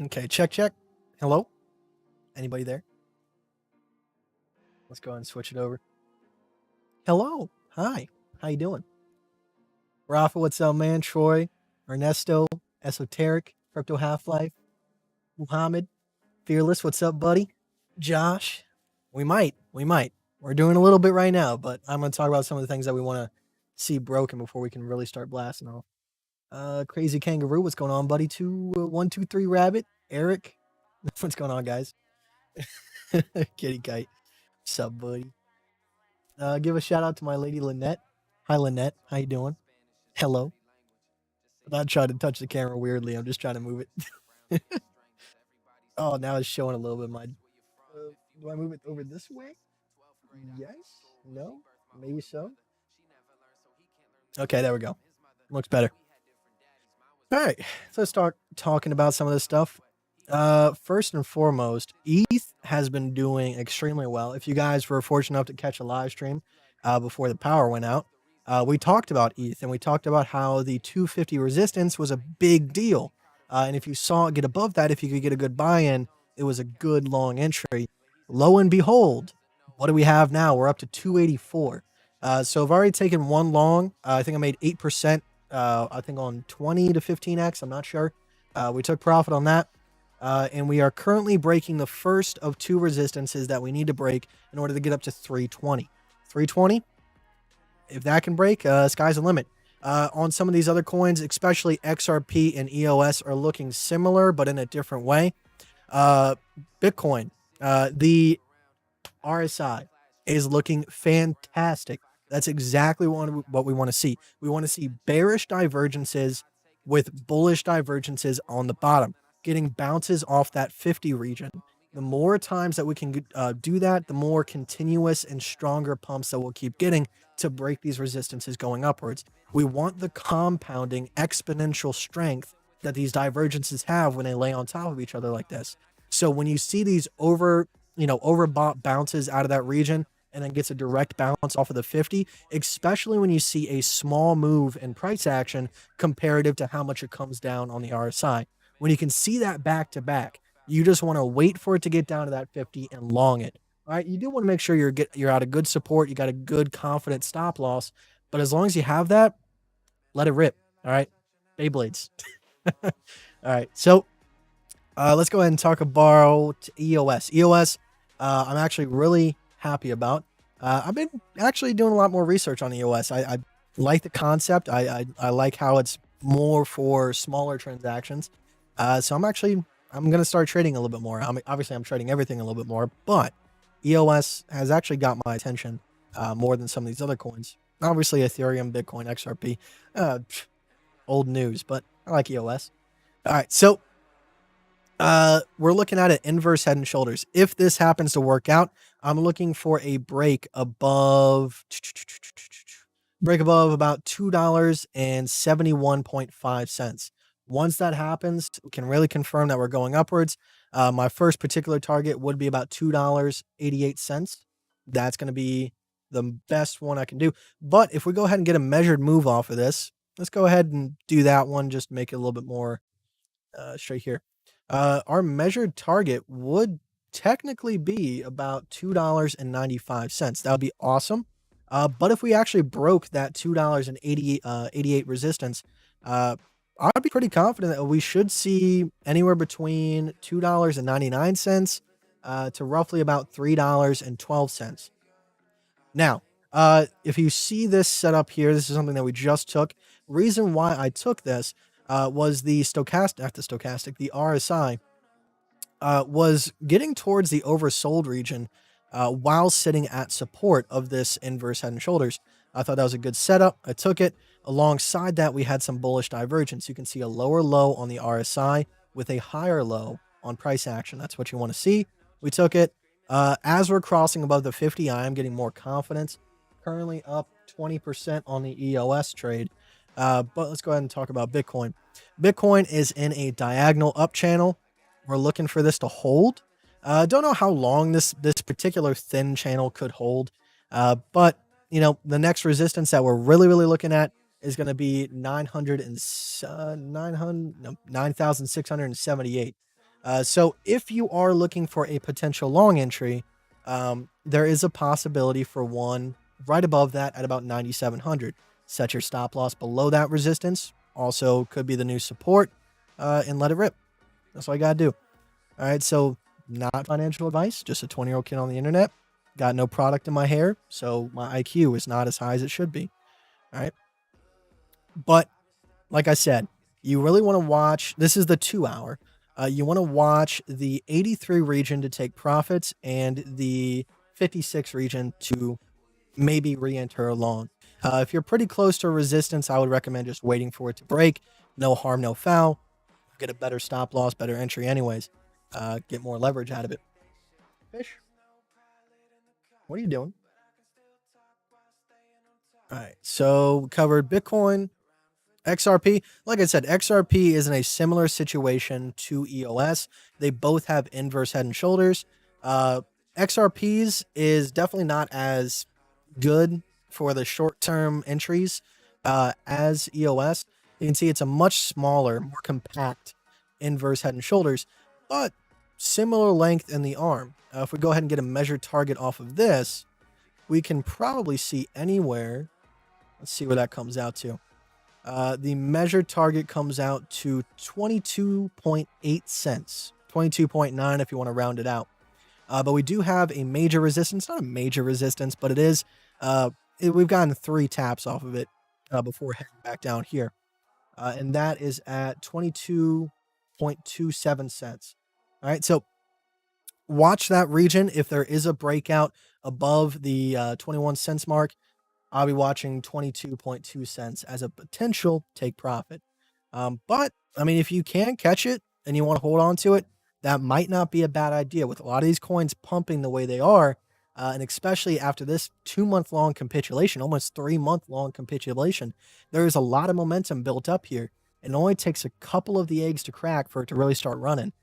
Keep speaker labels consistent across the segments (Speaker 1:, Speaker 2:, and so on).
Speaker 1: Okay, check. Hello? Anybody there? Let's go ahead and switch it over. Hello. Hi. How you doing? Rafa, what's up, man? Troy, Ernesto, Esoteric, Crypto Half-Life, Muhammad, Fearless, what's up, buddy? Josh, we might. We're doing a little bit right now, but I'm going to talk about some of the things that we want to see broken before we can really start blasting off. Crazy Kangaroo, what's going on, buddy? 123 Rabbit, Eric, what's going on, guys? Kitty Kite, what's up, buddy? Give a shout out to my lady Lynette. Hi, Lynette. How you doing? Hello. I'm not trying to touch the camera weirdly. I'm just trying to move it. Oh, now it's showing a little bit. Do I move it over this way? Yes. No. Maybe so. Okay, there we go. Looks better. All right, so let's start talking about some of this stuff. First and foremost, ETH has been doing extremely well. If you guys were fortunate enough to catch a live stream before the power went out, we talked about ETH and we talked about how the 250 resistance was a big deal. And if you saw it get above that, if you could get a good buy-in, it was a good long entry. Lo and behold, what do we have now? We're up to 284. So I've already taken one long. I think I made 8%. I think on 20 to 15x. I'm not sure. We took profit on that. And we are currently breaking the first of two resistances that we need to break in order to get up to 320. 320, if that can break, sky's the limit. On some of these other coins, especially XRP and EOS, are looking similar, but in a different way. Bitcoin, the RSI is looking fantastic. That's exactly what we want to see. We want to see bearish divergences with bullish divergences on the bottom, getting bounces off that 50 region. The more times that we can do that, the more continuous and stronger pumps that we'll keep getting to break these resistances going upwards. We want the compounding exponential strength that these divergences have when they lay on top of each other like this. So when you see these overbought bounces out of that region and then gets a direct bounce off of the 50, especially when you see a small move in price action comparative to how much it comes down on the RSI. When you can see that back to back, you just want to wait for it to get down to that 50 and long it. All right, you do want to make sure you're at a good support, you got a good confident stop loss, but as long as you have that, let it rip. All right, Beyblades. All right, so let's go ahead and talk about EOS. EOS, I'm actually really happy about. I've been actually doing a lot more research on EOS. I like the concept. I like how it's more for smaller transactions. So I'm going to start trading a little bit more. Obviously I'm trading everything a little bit more, but EOS has actually got my attention more than some of these other coins. Obviously Ethereum, Bitcoin, XRP, old news, but I like EOS. All right, so we're looking at it inverse head and shoulders. If this happens to work out, I'm looking for a break above about $2.71.5. Once that happens, we can really confirm that we're going upwards. My first particular target would be about $2.88. That's going to be the best one I can do. But if we go ahead and get a measured move off of this, let's go ahead and do that one. Just make it a little bit more straight here. Our measured target would technically be about $2.95. That would be awesome. But if we actually broke that $2.88 resistance, I'd be pretty confident that we should see anywhere between $2.99 to roughly about $3.12. Now, If you see this setup here, this is something that we just took. Reason why I took this was the stochastic, not the stochastic, the RSI was getting towards the oversold region while sitting at support of this inverse head and shoulders. I thought that was a good setup. I took it. Alongside that, we had some bullish divergence. You can see a lower low on the RSI with a higher low on price action. That's what you want to see. We took it. As we're crossing above the 50, I am getting more confidence. Currently up 20% on the EOS trade. But let's go ahead and talk about Bitcoin. Bitcoin is in a diagonal up channel. We're looking for this to hold. Don't know how long this particular thin channel could hold. But you know, the next resistance that we're really looking at is going to be 9,678. So if you are looking for a potential long entry, there is a possibility for one right above that at about 9,700. Set your stop loss below that resistance. Also could be the new support, and let it rip. That's all you gotta do. All right, so not financial advice, just a 20-year-old kid on the internet. Got no product in my hair, so my IQ is not as high as it should be. All right. But like I said, you really want to watch. This is the 2-hour. You want to watch the 83 region to take profits and the 56 region to maybe re-enter along. If you're pretty close to resistance, I would recommend just waiting for it to break. No harm, no foul. Get a better stop loss, better entry anyways. Get more leverage out of it. Fish, what are you doing? All right, so we covered Bitcoin, XRP. Like I said, XRP is in a similar situation to EOS. They both have inverse head and shoulders. XRP's is definitely not as good for the short-term entries as EOS. You can see it's a much smaller, more compact inverse head and shoulders, but similar length in the arm. If we go ahead and get a measured target off of this, we can probably see anywhere. Let's see where that comes out to. The measured target comes out to 22.8 cents, 22.9 if you want to round it out. But we do have a major resistance, not a major resistance, but it is, we've gotten 3 taps off of it before heading back down here. And that is at 22.27 cents. All right, so watch that region. If there is a breakout above the 21 cents mark, I'll be watching 22.2 cents as a potential take profit. But I mean, if you can catch it and you want to hold on to it, that might not be a bad idea with a lot of these coins pumping the way they are. And especially after this 2-month-long capitulation, almost 3-month-long capitulation, there is a lot of momentum built up here. It only takes a couple of the eggs to crack for it to really start running.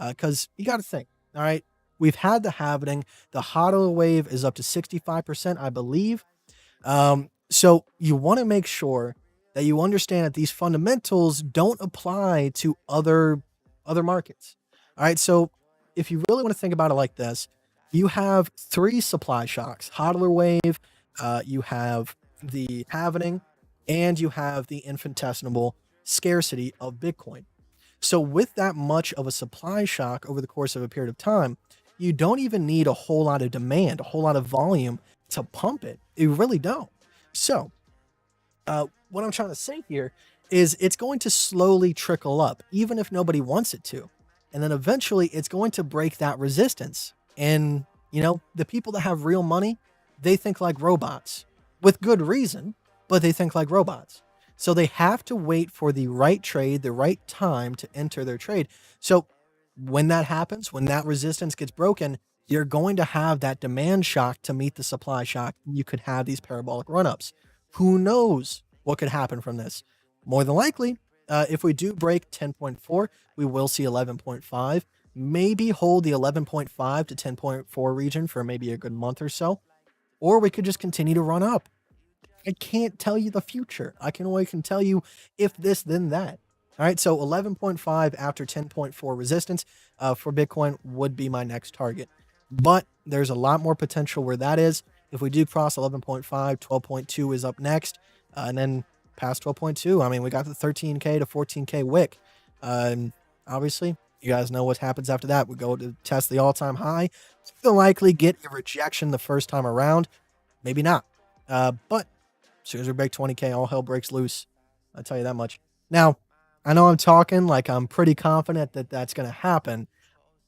Speaker 1: Because you got to think, all right, we've had the halvening. The hodl wave is up to 65%, I believe. So you want to make sure that you understand that these fundamentals don't apply to other markets. All right. So if you really want to think about it like this, you have 3 supply shocks: hodler wave, you have the halvening, and you have the infinitesimal scarcity of Bitcoin. So with that much of a supply shock over the course of a period of time, you don't even need a whole lot of demand, a whole lot of volume to pump it. You really don't. So what I'm trying to say here is it's going to slowly trickle up, even if nobody wants it to. And then eventually it's going to break that resistance. And, you know, the people that have real money, they think like robots with good reason, but they think like robots. So they have to wait for the right trade, the right time to enter their trade. So when that happens, when that resistance gets broken, you're going to have that demand shock to meet the supply shock. You could have these parabolic run-ups. Who knows what could happen from this? More than likely, if we do break 10.4, we will see 11.5. Maybe hold the 11.5 to 10.4 region for maybe a good month or so. Or we could just continue to run up. I can't tell you the future. I can only tell you if this, then that. All right, so 11.5 after 10.4 resistance for Bitcoin would be my next target. But there's a lot more potential where that is. If we do cross 11.5, 12.2 is up next. And then past 12.2, I mean, we got the 13K to 14K wick. Obviously, you guys know what happens after that. We go to test the all-time high. It's likely get a rejection the first time around. Maybe not. But as soon as we break 20K, all hell breaks loose. I'll tell you that much. Now, I know I'm talking like I'm pretty confident that that's going to happen.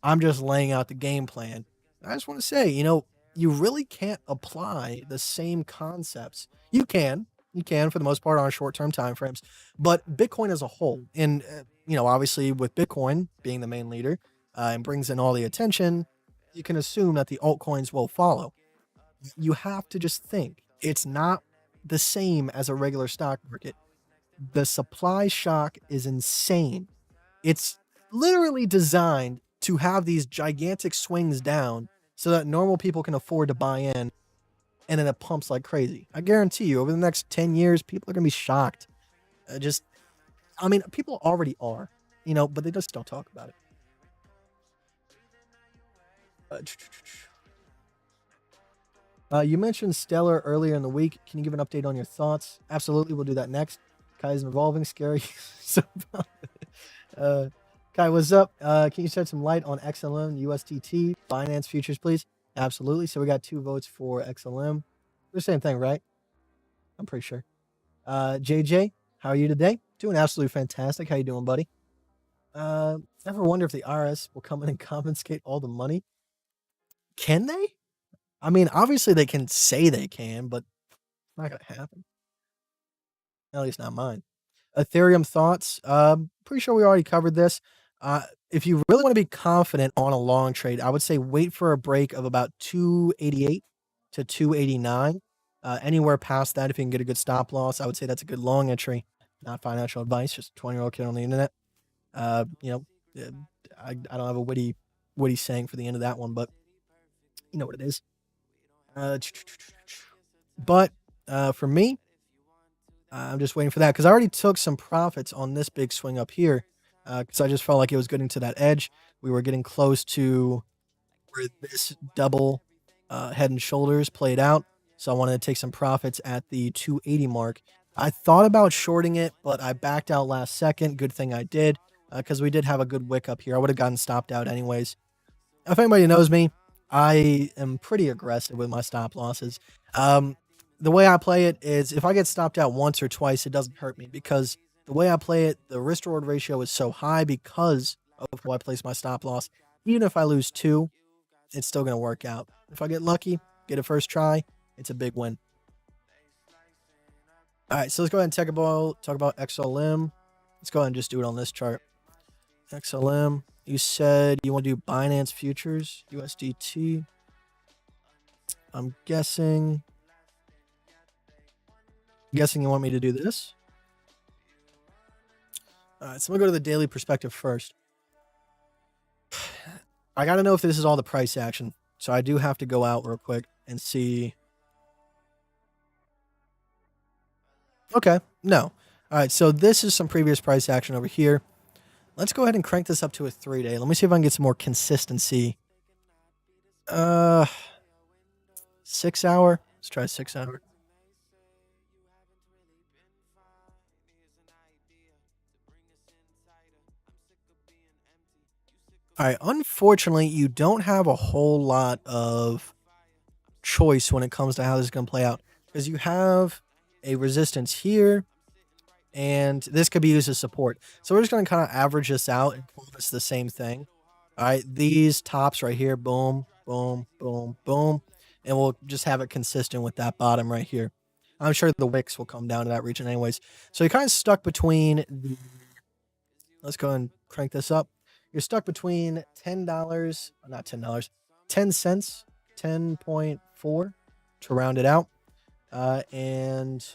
Speaker 1: I'm just laying out the game plan. I just want to say, you really can't apply the same concepts. You can for the most part on short-term time frames, but Bitcoin as a whole, and obviously with Bitcoin being the main leader and brings in all the attention, you can assume that the altcoins will follow. You have to just think it's not the same as a regular stock market. The supply shock is insane. It's literally designed to have these gigantic swings down so that normal people can afford to buy in, and then it pumps like crazy. I guarantee you, over the next 10 years, people are going to be shocked. People already are, but they just don't talk about it. You mentioned Stellar earlier in the week. Can you give an update on your thoughts? Absolutely, we'll do that next. Kai's involving, scary. So, Kai, what's up? Can you shed some light on XLM, USDT, Binance futures, please? Absolutely. So we got 2 votes for XLM. The same thing, right? I'm pretty sure. JJ, how are you today? Doing absolutely fantastic. How you doing, buddy? Ever wonder if the IRS will come in and confiscate all the money? Can they? I mean, obviously they can say they can, but it's not going to happen. At least not mine. Ethereum thoughts. Pretty sure we already covered this. If you really want to be confident on a long trade, I would say wait for a break of about 288 to 289. Anywhere past that, if you can get a good stop loss, I would say that's a good long entry. Not financial advice, just a 20-year-old kid on the internet. I don't have a witty saying for the end of that one, but you know what it is. But for me, I'm just waiting for that because I already took some profits on this big swing up here because I just felt like it was getting to that edge. We were getting close to where this double head and shoulders played out. So I wanted to take some profits at the 280 mark. I thought about shorting it, but I backed out last second. Good thing I did because we did have a good wick up here. I would have gotten stopped out anyways. If anybody knows me, I am pretty aggressive with my stop losses. The way I play it is if I get stopped out once or twice, it doesn't hurt me because the way I play it, the risk reward ratio is so high because of how I place my stop loss. Even if I lose 2, it's still going to work out. If I get lucky, get a first try, it's a big win. All right, so let's go ahead and talk about XLM. Let's go ahead and just do it on this chart. XLM, you said you want to do Binance futures, USDT. I'm guessing you want me to do this. All right, so I'm going to go to the daily perspective first. I got to know if this is all the price action. So I do have to go out real quick and see. Okay, no. All right, so this is some previous price action over here. Let's go ahead and crank this up to a 3-day. Let me see if I can get some more consistency. 6 hour. Let's try 6 hour. All right, unfortunately, you don't have a whole lot of choice when it comes to how this is going to play out because you have a resistance here and this could be used as support. So we're just going to kind of average this out and call this the same thing. All right, these tops right here, boom, boom, boom, boom, and we'll just have it consistent with that bottom right here. I'm sure the wicks will come down to that region anyways. So you're kind of stuck between let's go and crank this up. You're stuck between $10, not $10, 10 cents, 10.4 to round it out, and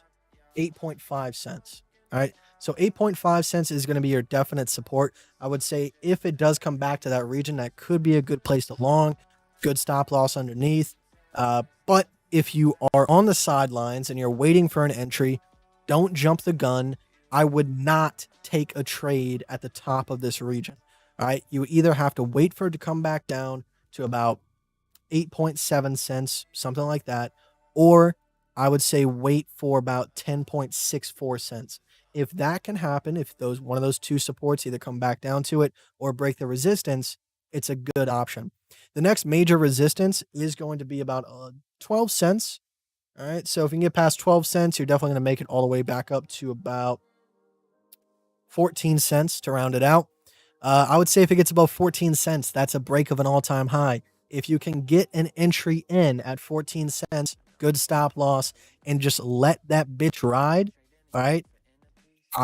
Speaker 1: 8.5 cents. All right. So 8.5 cents is going to be your definite support. I would say if it does come back to that region, that could be a good place to long, good stop loss underneath. But if you are on the sidelines and you're waiting for an entry, don't jump the gun. I would not take a trade at the top of this region. All right. You either have to wait for it to come back down to about 8.7 cents, something like that, or I would say wait for about 10.64 cents. If that can happen, if one of those two supports either come back down to it or break the resistance, it's a good option. The next major resistance is going to be about 12 cents. All right. So if you can get past 12 cents, you're definitely going to make it all the way back up to about 14 cents to round it out. I would say if it gets above 14 cents, that's a break of an all-time high. If you can get an entry in at 14 cents, good stop loss, and just let that bitch ride, all right?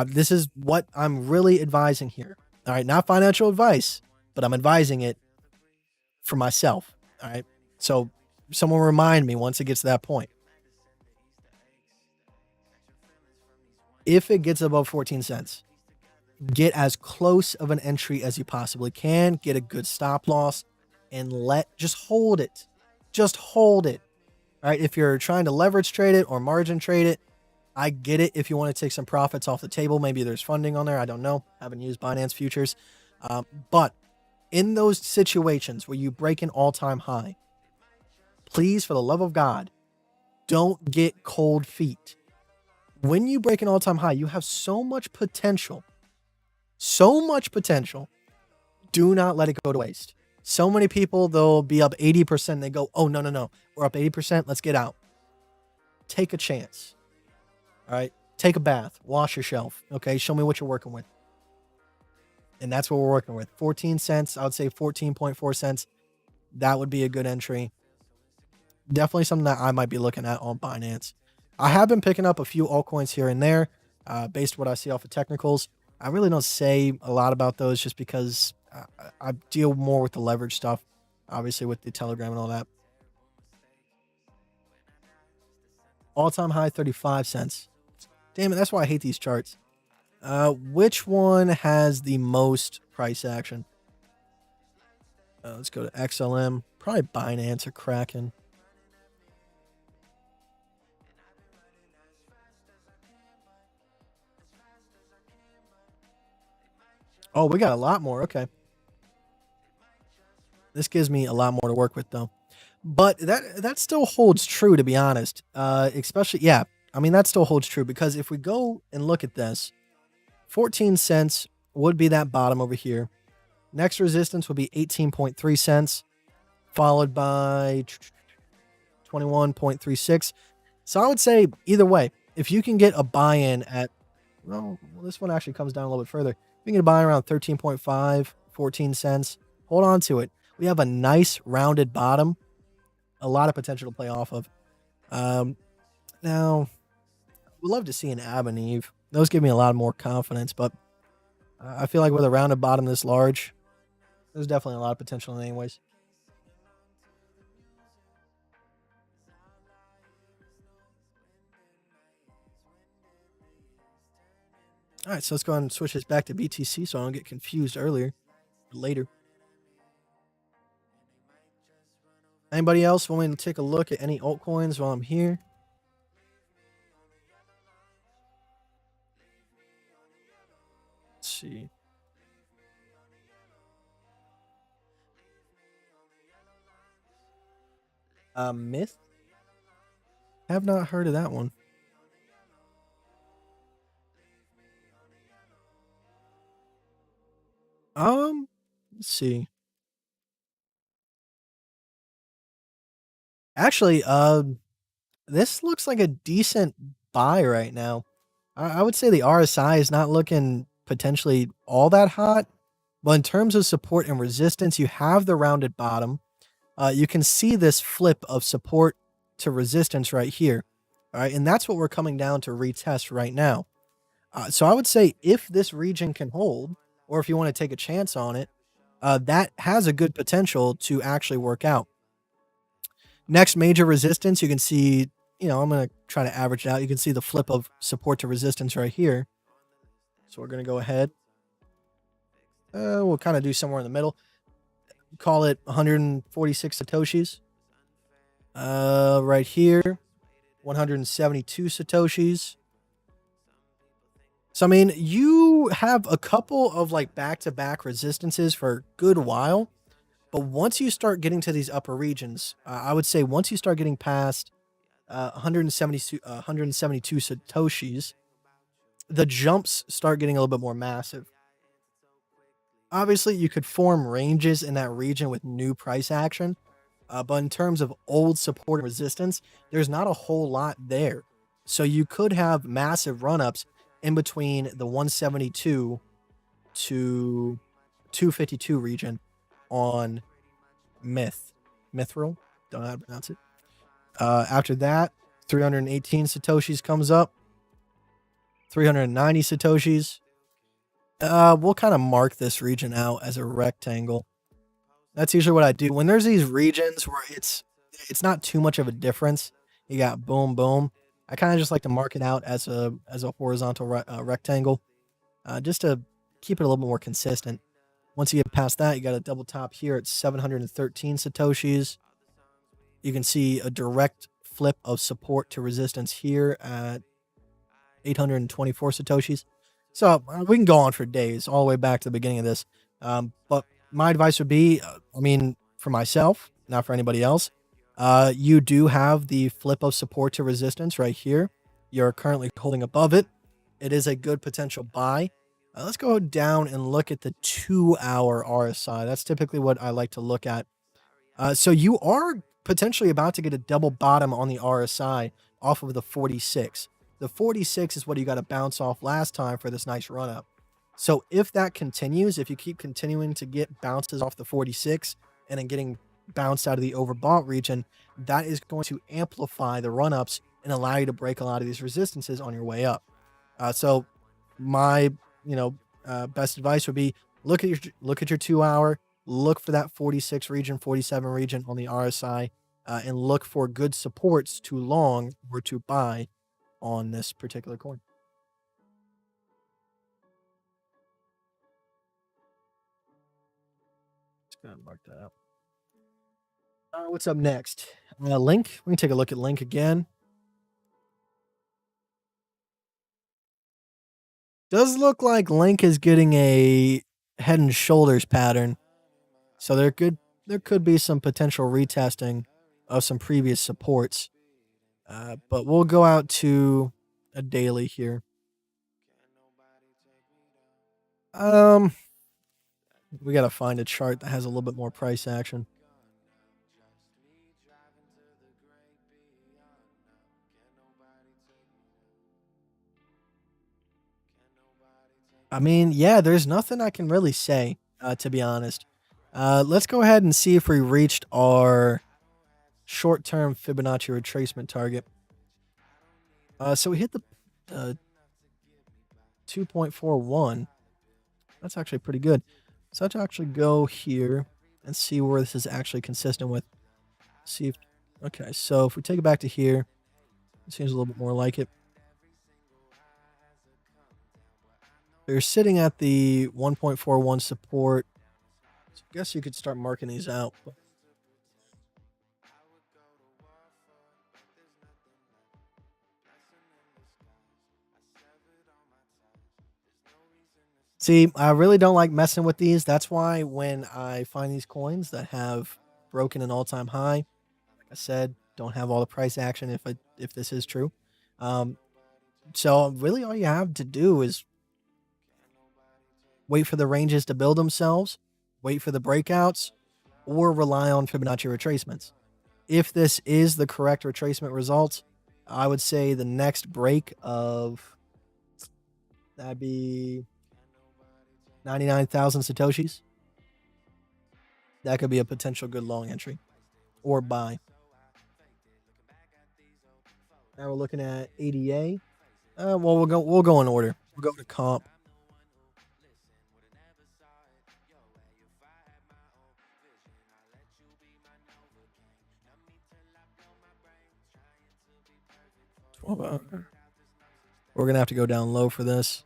Speaker 1: This is what I'm really advising here. All right, not financial advice, but I'm advising it for myself. All right. So someone remind me once it gets to that point. If it gets above 14 cents, get as close of an entry as you possibly can, get a good stop loss, and just hold it. Just hold it. All right. If you're trying to leverage trade it or margin trade it, I get it. If you want to take some profits off the table, maybe there's funding on there. I don't know. I haven't used Binance futures. But in those situations where you break an all-time high, please, for the love of God, don't get cold feet. When you break an all-time high, you have so much potential. So much potential. Do not let it go to waste. So many people, they'll be up 80%. They go, oh, no. We're up 80%. Let's get out. Take a chance. All right. Take a bath. Wash yourself. Okay. Show me what you're working with. And that's what we're working with. 14 cents. I would say 14.4 cents. That would be a good entry. Definitely something that I might be looking at on Binance. I have been picking up a few altcoins here and there based on what I see off of technicals. I really don't say a lot about those just because I deal more with the leverage stuff, obviously with the Telegram and all that. All-time high, 35 cents. Damn it, that's why I hate these charts. Which one has the most price action? Let's go to XLM. Probably Binance or Kraken. Oh, we got a lot more. Okay. This gives me a lot more to work with, though. But that still holds true, to be honest. Especially, yeah. I mean, that still holds true because if we go and look at this, 14 cents would be that bottom over here. Next resistance would be 18.3 cents, followed by 21.36. So I would say either way, if you can get a buy-in at, well, this one actually comes down a little bit further. You can get a buy around 13.5, 14 cents. Hold on to it. We have a nice rounded bottom. A lot of potential to play off of. Now, we'd love to see an Ab and Eve. Those give me a lot more confidence, but I feel like with a rounded bottom this large, there's definitely a lot of potential anyways. All right, so let's go ahead and switch this back to BTC so I don't get confused later. Anybody else want me to take a look at any altcoins while I'm here? Let's see. Myth? Have not heard of that one. Let's see. Actually, this looks like a decent buy right now. I would say the RSI is not looking potentially all that hot, but in terms of support and resistance, you have the rounded bottom. You can see this flip of support to resistance right here. All right, and that's what we're coming down to retest right now. So I would say if this region can hold, or if you want to take a chance on it, that has a good potential to actually work out. Next major resistance, you can see, I'm going to try to average it out. You can see the flip of support to resistance right here. So we're going to go ahead. We'll kind of do somewhere in the middle. Call it 146 Satoshis. Right here, 172 Satoshis. So, I mean, you have a couple of like back-to-back resistances for a good while. But once you start getting to these upper regions, I would say once you start getting past 172 Satoshis, the jumps start getting a little bit more massive. Obviously, you could form ranges in that region with new price action. But in terms of old support and resistance, there's not a whole lot there. So you could have massive run-ups in between the 172 to 252 region on Mithril. Don't know how to pronounce it. After that, 318 Satoshis comes up. 390 Satoshis. We'll kind of mark this region out as a rectangle. That's usually what I do. When there's these regions where it's not too much of a difference, you got boom, boom. I kind of just like to mark it out as a horizontal rectangle, just to keep it a little bit more consistent. Once you get past that, you got a double top here at 713 Satoshis. You can see a direct flip of support to resistance here at 824 Satoshis. So we can go on for days, all the way back to the beginning of this. But my advice would be, for myself, not for anybody else, you do have the flip of support to resistance right here. You're currently holding above it. It is a good potential buy. Let's go down and look at the 2-hour RSI. That's typically what I like to look at. So you are potentially about to get a double bottom on the RSI off of the 46. The 46 is what you got to bounce off last time for this nice run up. So if that continues, if you keep continuing to get bounces off the 46 and then getting bounced out of the overbought region, that is going to amplify the run ups and allow you to break a lot of these resistances on your way up. So my best advice would be look at your 2-hour, look for that 46 region, 47 region on the RSI, and look for good supports to long or to buy on this particular coin. Just gonna mark that out. What's up next? Link. We can take a look at Link again. Does look like Link is getting a head and shoulders pattern. So there could be some potential retesting of some previous supports. But we'll go out to a daily here. We got to find a chart that has a little bit more price action. Yeah, there's nothing I can really say, to be honest. Let's go ahead and see if we reached our short-term Fibonacci retracement target. So we hit the 2.41. That's actually pretty good. So let's actually go here and see where this is actually consistent with. See if, okay, so if we take it back to here, it seems a little bit more like it. You're sitting at the 1.41 support. So I guess you could start marking these out. See, I really don't like messing with these. That's why when I find these coins that have broken an all-time high, like I said, don't have all the price action if this is true. So really all you have to do is wait for the ranges to build themselves, wait for the breakouts, or rely on Fibonacci retracements. If this is the correct retracement results, I would say the next break of, that'd be 99,000 Satoshis. That could be a potential good long entry or buy. Now we're looking at ADA. Well, we'll go in order. We'll go to comp. We're gonna have to go down low for this.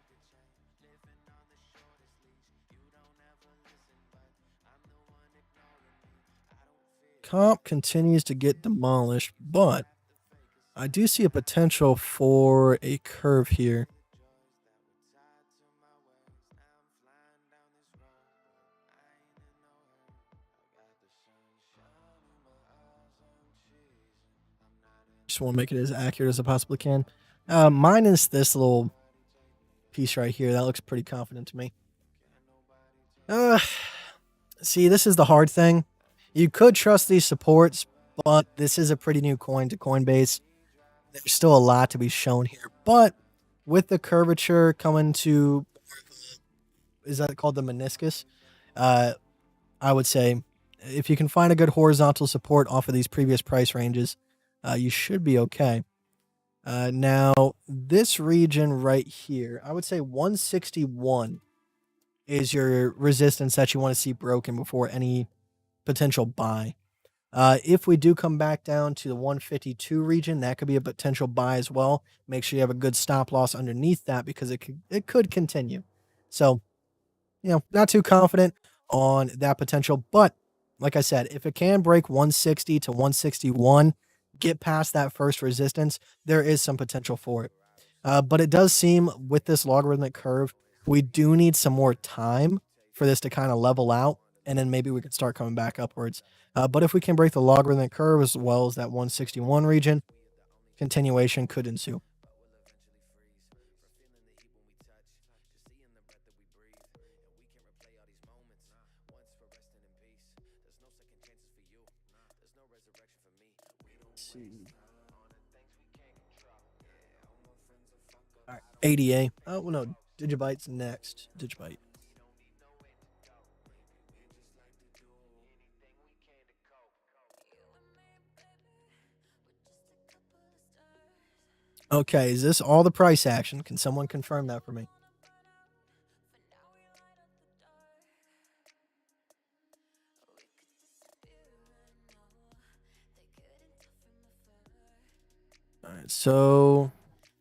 Speaker 1: Comp continues to get demolished, but I do see a potential for a curve here. Just want to make it as accurate as I possibly can. Minus this little piece right here. That looks pretty confident to me. See, this is the hard thing. You could trust these supports, but this is a pretty new coin to Coinbase. There's still a lot to be shown here, but with the curvature coming to, is that called the meniscus? Uh, I would say if you can find a good horizontal support off of these previous price ranges, you should be okay. Now, this region right here, I would say 161 is your resistance that you want to see broken before any potential buy. If we do come back down to the 152 region, that could be a potential buy as well. Make sure you have a good stop loss underneath that because it could continue. So, not too confident on that potential, but like I said, if it can break 160 to 161, get past that first resistance, there is some potential for it. But it does seem with this logarithmic curve, we do need some more time for this to kind of level out, and then maybe we can start coming back upwards. But if we can break the logarithmic curve as well as that 161 region, continuation could ensue. Let's see. All right, ADA. Oh, well, no, Digibyte's next. Digibyte. Okay, is this all the price action? Can someone confirm that for me? All right, so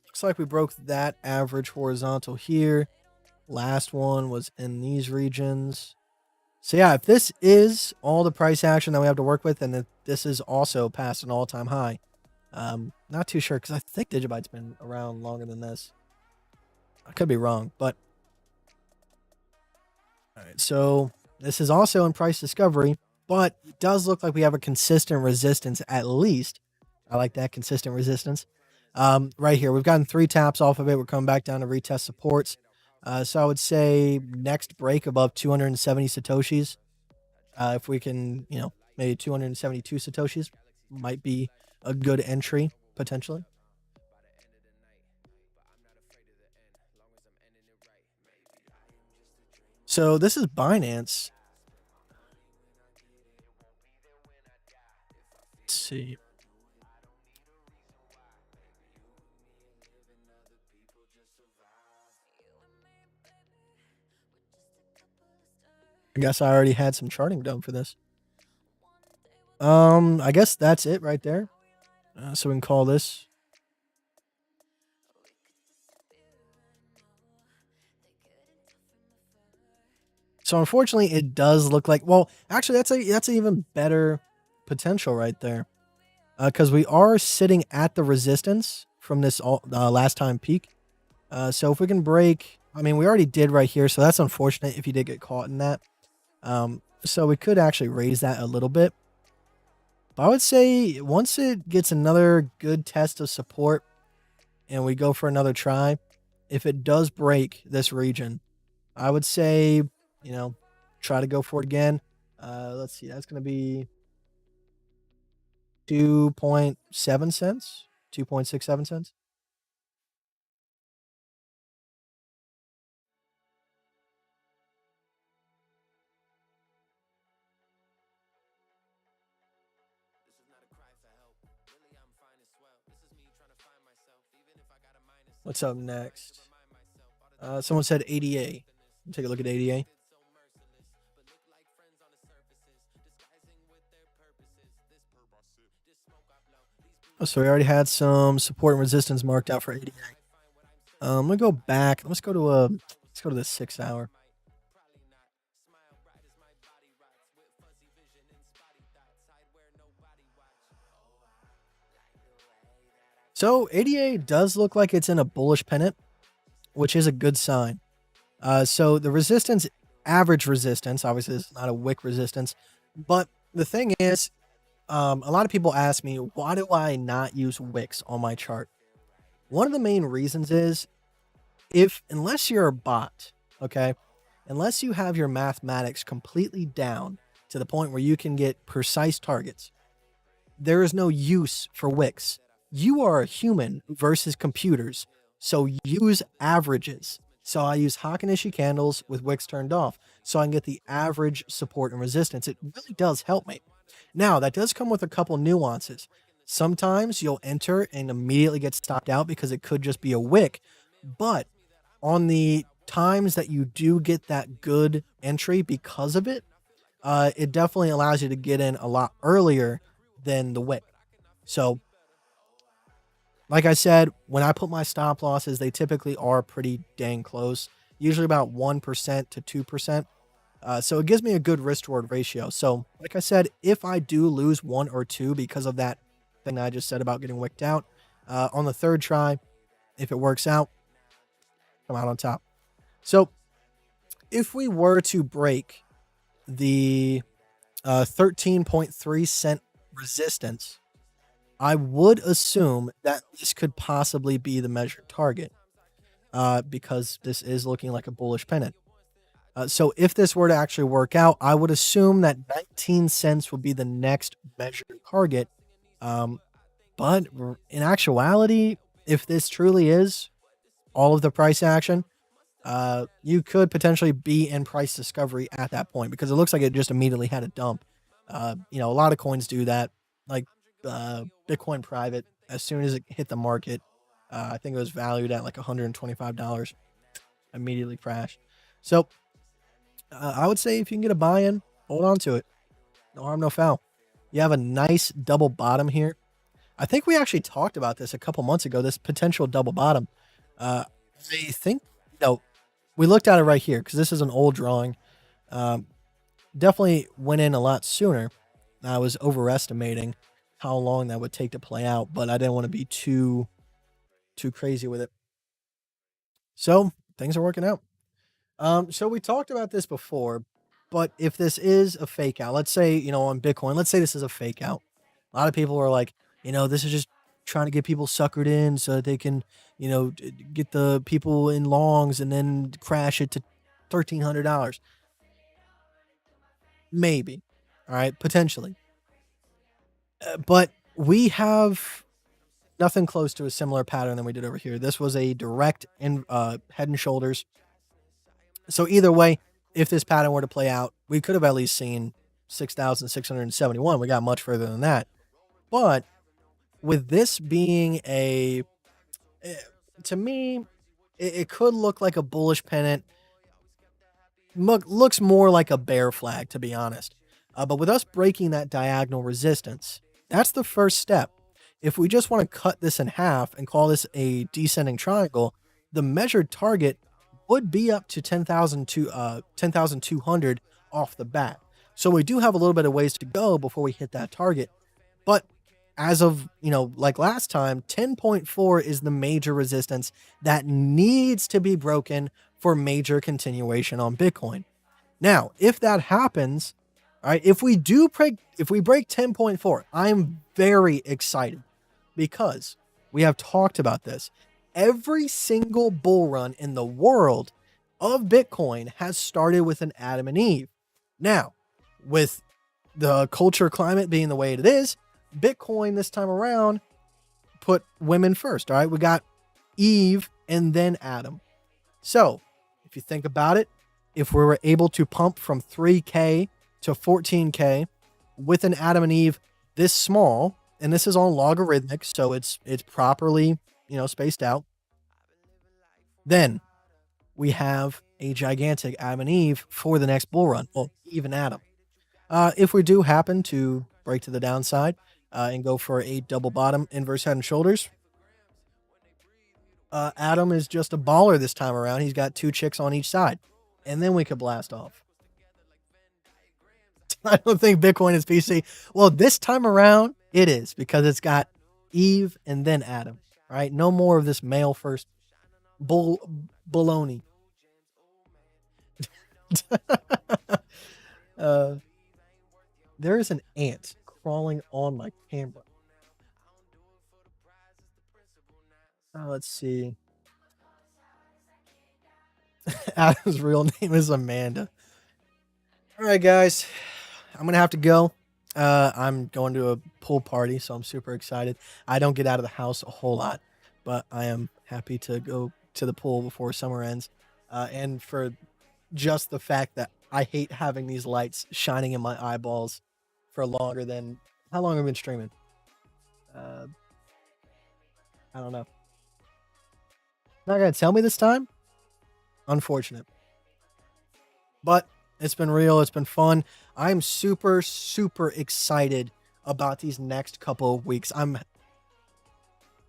Speaker 1: looks like we broke that average horizontal here. Last one was in these regions. So yeah, if this is all the price action that we have to work with, and if this is also past an all-time high, not too sure because I think Digibyte's been around longer than this. I could be wrong, but all right. So this is also in price discovery, but it does look like we have a consistent resistance at least. I like that consistent resistance. Right here, we've gotten 3 taps off of it. We're coming back down to retest supports. So I would say next break above 270 satoshis. If we can, maybe 272 satoshis might be a good entry potentially. So this is Binance. Let's see. I guess I already had some charting done for this. I guess that's it right there. So we can call this. So unfortunately, it does look like. Well, actually, that's an even better potential right there, because we are sitting at the resistance from this last time peak. So if we can break, I mean, we already did right here, so that's unfortunate if you did get caught in that. So we could actually raise that a little bit. But I would say once it gets another good test of support and we go for another try, if it does break this region, I would say, try to go for it again. Let's see, that's going to be 2.7 cents, 2.67 cents. What's up next? Someone said ADA. Take a look at ADA. Oh, so we already had some support and resistance marked out for ADA. I'm gonna go back. Let's go to the 6 hour. So ADA does look like it's in a bullish pennant, which is a good sign. So the resistance, average resistance, obviously it's not a wick resistance, but the thing is, a lot of people ask me, why do I not use wicks on my chart? One of the main reasons is unless you're a bot, okay, unless you have your mathematics completely down, to the point where you can get precise targets. There is no use for wicks. You are a human versus computers, so use averages. So I use Hakanishi candles with wicks turned off, so I can get the average support and resistance. It really does help me. Now, that does come with a couple nuances. Sometimes you'll enter and immediately get stopped out because it could just be a wick, but on the times that you do get that good entry because of it, it definitely allows you to get in a lot earlier than the wick. So, like I said, when I put my stop losses, they typically are pretty dang close, usually about 1% to 2%. So it gives me a good risk reward ratio. So, like I said, if I do lose one or two because of that thing that I just said about getting wicked out, on the third try, if it works out, come out on top. So, if we were to break the 13.3 cent resistance, I would assume that this could possibly be the measured target, because this is looking like a bullish pennant. So if this were to actually work out, I would assume that 19 cents would be the next measured target. But in actuality, if this truly is all of the price action, you could potentially be in price discovery at that point, because it looks like it just immediately had a dump. A lot of coins do that, like Bitcoin private. As soon as it hit the market, I think it was valued at like $125, immediately crashed. So I would say if you can get a buy-in, hold on to it. No harm, no foul. You have a nice double bottom here. I think we actually talked about this a couple months ago, this potential double bottom. I think, we looked at it right here because this is an old drawing. Definitely went in a lot sooner. I was overestimating how long that would take to play out, but I didn't want to be too crazy with it. So things are working out. So we talked about this before, but if this is a fake out, let's say, on Bitcoin, let's say this is a fake out. A lot of people are like, this is just trying to get people suckered in so that they can, get the people in longs and then crash it to $1,300. Maybe. All right. Potentially. But we have nothing close to a similar pattern than we did over here. This was a direct head and shoulders. So either way, if this pattern were to play out, we could have at least seen 6,671. We got much further than that. But with this being to me, it could look like a bullish pennant. Looks more like a bear flag, to be honest. But with us breaking that diagonal resistance, that's the first step. If we just want to cut this in half and call this a descending triangle, the measured target would be up to 10,200 off the bat. So we do have a little bit of ways to go before we hit that target. But as of, like last time, 10.4 is the major resistance that needs to be broken for major continuation on Bitcoin. Now, if that happens, all right, if we break 10.4, I'm very excited because we have talked about this. Every single bull run in the world of Bitcoin has started with an Adam and Eve. Now, with the culture climate being the way it is, Bitcoin this time around put women first. All right, we got Eve and then Adam. So if you think about it, if we were able to pump from 3K to 14K with an Adam and Eve this small, and this is on logarithmic, so it's properly, spaced out, then we have a gigantic Adam and Eve for the next bull run. Well, even Adam. If we do happen to break to the downside and go for a double bottom inverse head and shoulders, Adam is just a baller this time around. He's got two chicks on each side, and then we could blast off. I don't think Bitcoin is PC. Well, this time around, it is, because it's got Eve and then Adam, right? No more of this male first baloney. There is an ant crawling on my camera. Let's see. Adam's real name is Amanda. All right, guys. I'm gonna have to go. I'm going to a pool party, so I'm super excited. I don't get out of the house a whole lot, but I am happy to go to the pool before summer ends. And for just the fact that I hate having these lights shining in my eyeballs for longer than how long have I been streaming? Uh, I don't know. Not gonna tell me this time. Unfortunate, but it's been real. It's been fun. I'm super super excited about these next couple of weeks.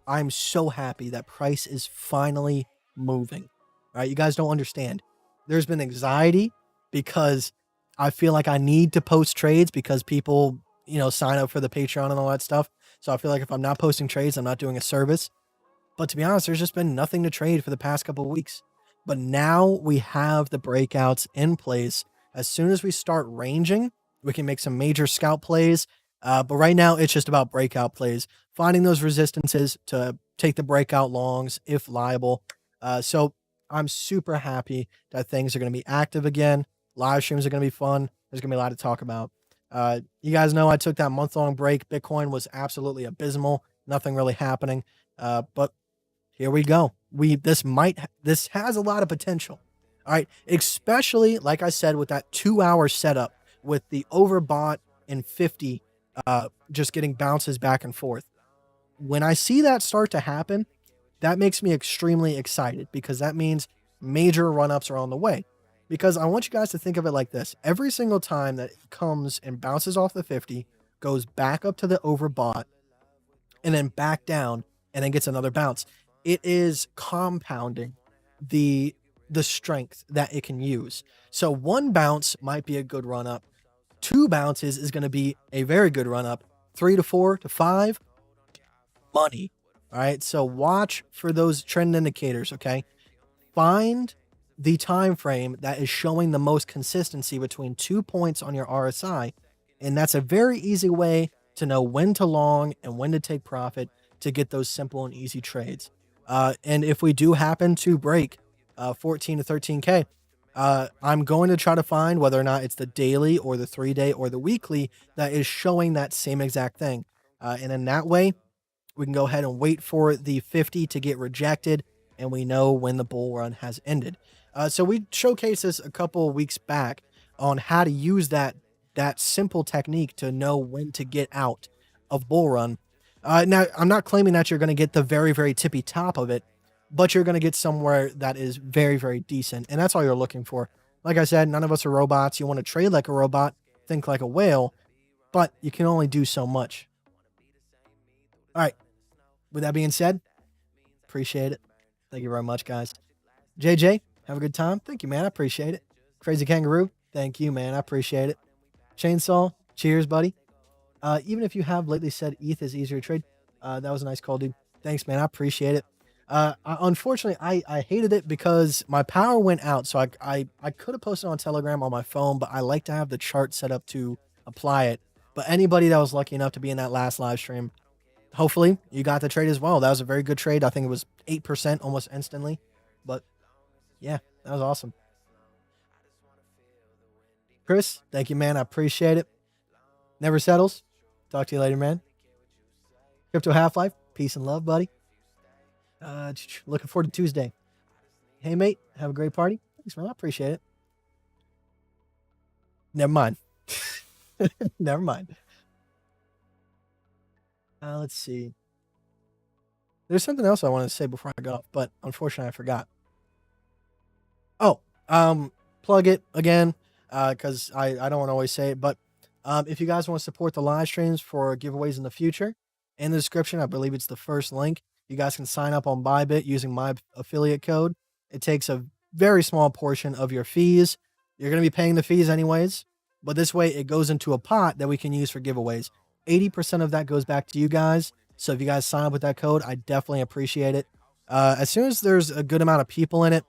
Speaker 1: I'm so happy that price is finally moving. All right, you guys don't understand. There's been anxiety because I feel like I need to post trades because people, sign up for the Patreon and all that stuff. So I feel like if I'm not posting trades, I'm not doing a service. But to be honest, there's just been nothing to trade for the past couple of weeks. But now we have the breakouts in place. As soon as we start ranging, we can make some major scout plays. But right now, it's just about breakout plays, finding those resistances to take the breakout longs if liable. So I'm super happy that things are going to be active again. Live streams are going to be fun. There's going to be a lot to talk about. You guys know I took that month-long break. Bitcoin was absolutely abysmal. Nothing really happening. But here we go. This has a lot of potential. All right, especially like I said with that 2-hour setup with the overbought and 50 just getting bounces back and forth. When I see that start to happen, that makes me extremely excited because that means major run-ups are on the way. Because I want you guys to think of it like this. Every single time that it comes and bounces off the 50, goes back up to the overbought, and then back down, and then gets another bounce, it is compounding the strength that it can use. So one bounce might be a good run up. 2 bounces is going to be a very good run up. 3 to 4 to 5, money. All right. So watch for those trend indicators. Okay. Find the time frame that is showing the most consistency between 2 points on your RSI. And that's a very easy way to know when to long and when to take profit to get those simple and easy trades. And if we do happen to break 14 to 13K, I'm going to try to find whether or not it's the daily or the 3-day or the weekly that is showing that same exact thing. And in that way, we can go ahead and wait for the 50 to get rejected, and we know when the bull run has ended. So we showcased this a couple of weeks back on how to use that simple technique to know when to get out of bull run. Now, I'm not claiming that you're going to get the very, very tippy top of it, but you're going to get somewhere that is very, very decent. And that's all you're looking for. Like I said, none of us are robots. You want to trade like a robot, think like a whale, but you can only do so much. All right. With that being said, appreciate it. Thank you very much, guys. JJ, have a good time. Thank you, man. I appreciate it. Crazy Kangaroo, thank you, man. I appreciate it. Chainsaw, cheers, buddy. Even if you have lately said ETH is easier to trade, that was a nice call, dude. Thanks, man. I appreciate it. Unfortunately, I hated it because my power went out. So I could have posted on Telegram on my phone, but I like to have the chart set up to apply it. But anybody that was lucky enough to be in that last live stream, hopefully you got the trade as well. That was a very good trade. I think it was 8% almost instantly. But yeah, that was awesome. Chris, thank you, man. I appreciate it. Never settles. Talk to you later, man. Crypto Half-Life, peace and love, buddy. Looking forward to Tuesday. Hey, mate, have a great party. Thanks, man. I appreciate it. Never mind. Never mind. Let's see. There's something else I wanted to say before I got off, but unfortunately I forgot. Oh, plug it again, because I don't want to always say it, but if you guys want to support the live streams for giveaways in the future, in the description, I believe it's the first link. You guys can sign up on Bybit using my affiliate code. It takes a very small portion of your fees. You're going to be paying the fees anyways, but this way it goes into a pot that we can use for giveaways. 80% of that goes back to you guys. So if you guys sign up with that code, I definitely appreciate it. As soon as there's a good amount of people in it,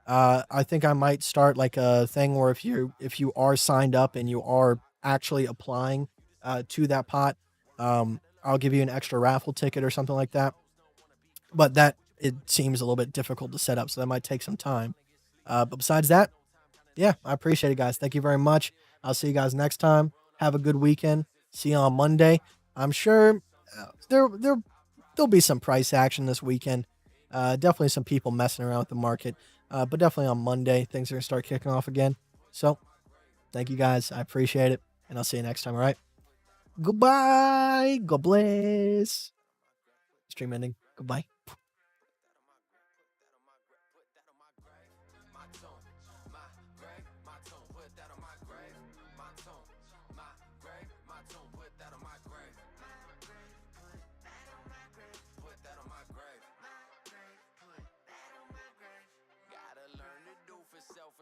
Speaker 1: I think I might start like a thing where if you are signed up and you are actually applying to that pot, I'll give you an extra raffle ticket or something like that. But that, it seems a little bit difficult to set up, so that might take some time. But besides that, yeah, I appreciate it, guys. Thank you very much. I'll see you guys next time. Have a good weekend. See you on Monday. I'm sure there'll be some price action this weekend. Definitely some people messing around with the market. But definitely on Monday, things are gonna start kicking off again. So thank you guys. I appreciate it. And I'll see you next time. All right. Goodbye. God bless. Stream ending. Goodbye.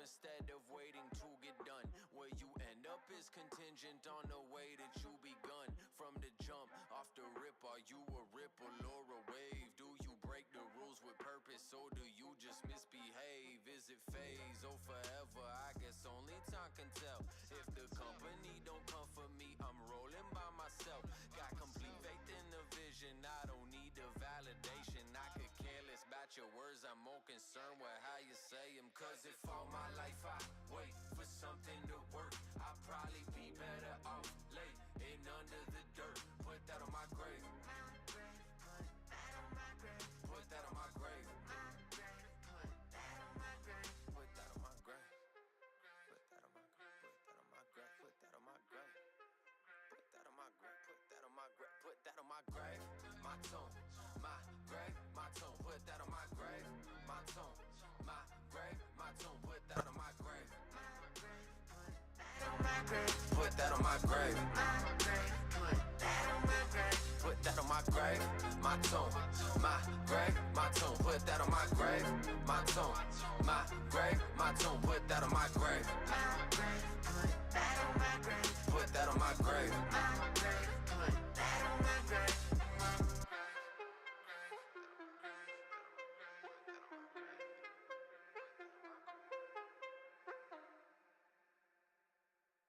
Speaker 2: Instead of waiting to get done, where you end up is contingent on the way that you begun. From the jump, off the rip, are you a ripple or a wave? Do you break the rules with purpose, or do you just misbehave? Is it phase or forever? I guess only time can tell. If the company don't come for me, I'm rolling by myself. Got complete faith in the vision, I don't need the validation. I could care less about your words, I'm more concerned with how you say them. Cause if all my life I wait for something to work, I'll probably be better off late and under the dirt. Put that on my grave. Put that on my grave. Put that on my grave. Put that on my grave. Put that on my grave. Put that on my grave. Put that on my grave. Put that on my grave. My tomb, my grave, my tomb. Put that on my grave. My tomb, my grave, my tomb. Put that on my grave. Put that on my grave. Put that on my grave. My tomb, my grave, my tomb. Put that on my grave. My tomb, my grave, my tomb. Put that on my grave.